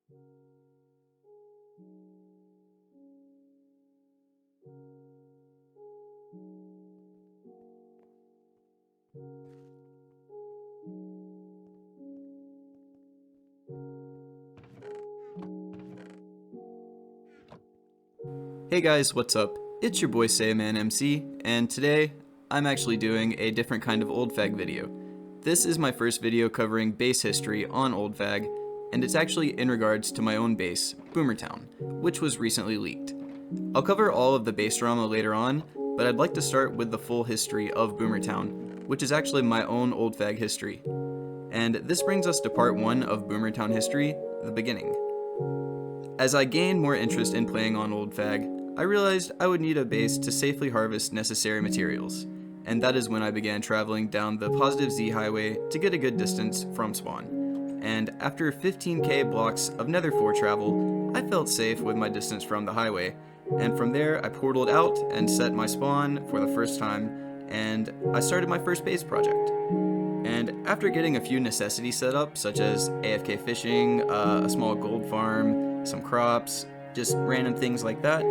Hey guys, what's up? It's your boy firingphoenixMC, and today I'm actually doing a different kind of old fag video. This is my first video covering base history on Old Fag, and it's actually in regards to my own base, Boomertown, which was recently leaked. I'll cover all of the base drama later on, but I'd like to start with the full history of Boomertown, which is actually my own Old Fag history. And this brings us to part 1 of Boomertown history, the beginning. As I gained more interest in playing on Old Fag, I realized I would need a base to safely harvest necessary materials, and that is when I began traveling down the Positive Z highway to get a good distance from spawn. And after 15k blocks of Nether 4 travel, I felt safe with my distance from the highway, and from there I portaled out and set my spawn for the first time, and I started my first base project. And after getting a few necessities set up, such as AFK fishing, a small gold farm, some crops, just random things like that,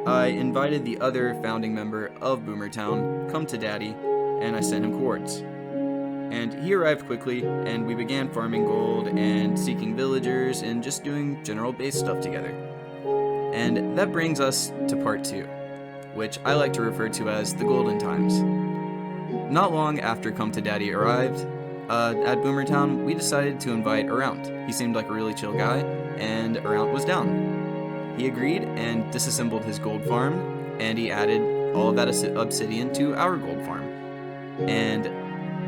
I invited the other founding member of Boomertown, Come to Daddy, and I sent him coords. And he arrived quickly, and we began farming gold and seeking villagers and just doing general base stuff together. And that brings us to part 2, which I like to refer to as the golden times. Not long after Come to Daddy arrived at Boomertown, we decided to invite Around. He seemed like a really chill guy, and Around was down. He agreed and disassembled his gold farm, and he added all of that obsidian to our gold farm. And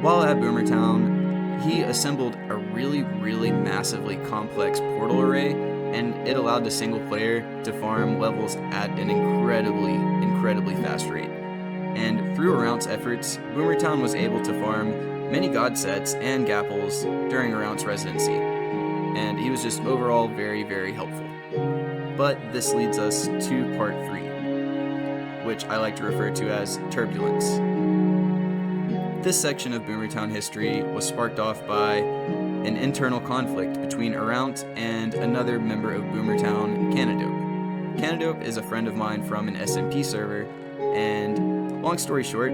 while at Boomertown, he assembled a really massively complex portal array, and it allowed the single player to farm levels at an incredibly fast rate. And through Around's efforts, Boomertown was able to farm many god sets and gapples during Around's residency, and he was just overall very helpful. But this leads us to part 3, which I like to refer to as Turbulence. This section of Boomertown history was sparked off by an internal conflict between Around and another member of Boomertown, Canadope. Canadope is a friend of mine from an SMP server, and long story short,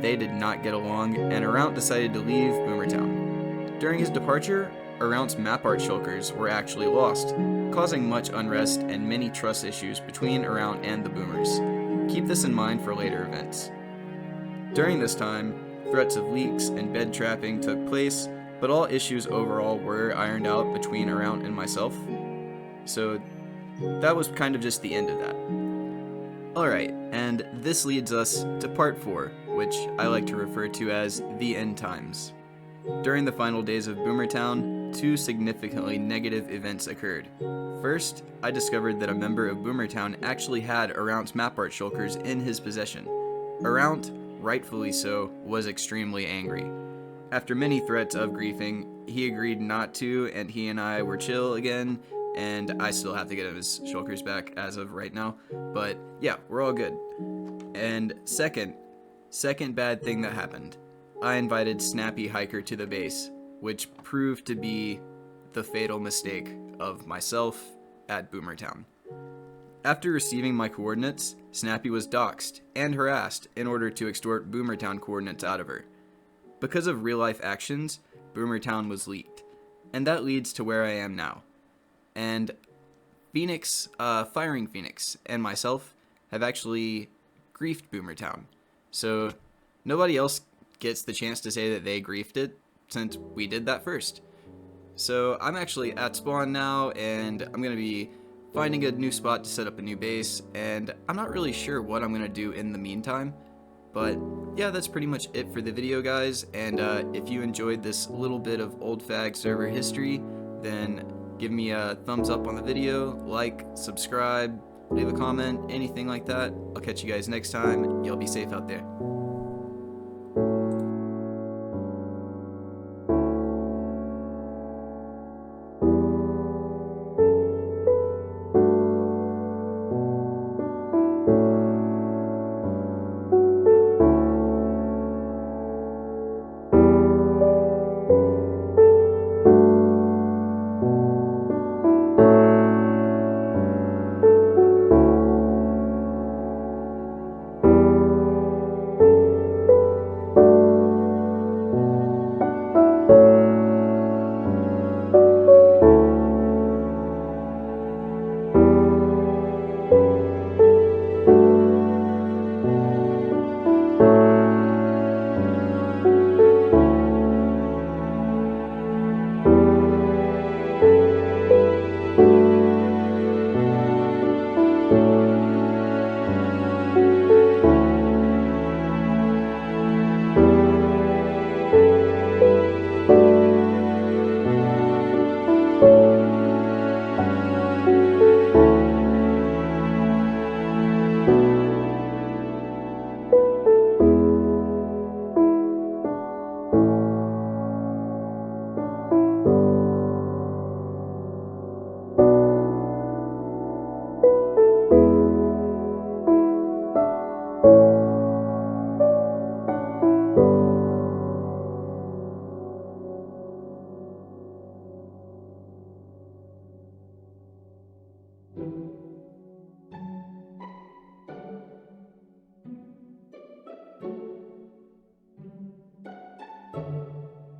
they did not get along, and Around decided to leave Boomertown. During his departure, Around's map art shulkers were actually lost, causing much unrest and many trust issues between Around and the Boomers. Keep this in mind for later events. During this time, threats of leaks and bed trapping took place, but all issues overall were ironed out between Around and myself. So that was kind of just the end of that. Alright, and this leads us to part 4, which I like to refer to as the end times. During the final days of Boomertown, 2 significantly negative events occurred. First, I discovered that a member of Boomertown actually had Around's map art shulkers in his possession. Around, rightfully so, was extremely angry. After many threats of griefing, he agreed not to, and he and I were chill again, and I still have to get his shulkers back as of right now, but yeah, we're all good. And second bad thing that happened. I invited Snappy Hiker to the base, which proved to be the fatal mistake of myself at Boomertown. After receiving my coordinates, Snappy was doxxed and harassed in order to extort Boomertown coordinates out of her. Because of real-life actions, Boomertown was leaked, and that leads to where I am now. And Firing Phoenix and myself have actually griefed Boomertown, so nobody else gets the chance to say that they griefed it, since we did that first. So I'm actually at spawn now, and I'm going to be finding a new spot to set up a new base, and I'm not really sure what I'm going to do in the meantime. But yeah, that's pretty much it for the video, guys, and if you enjoyed this little bit of Old Fag server history, then give me a thumbs up on the video, like, subscribe, leave a comment, anything like that. I'll catch you guys next time. Y'all be safe out there.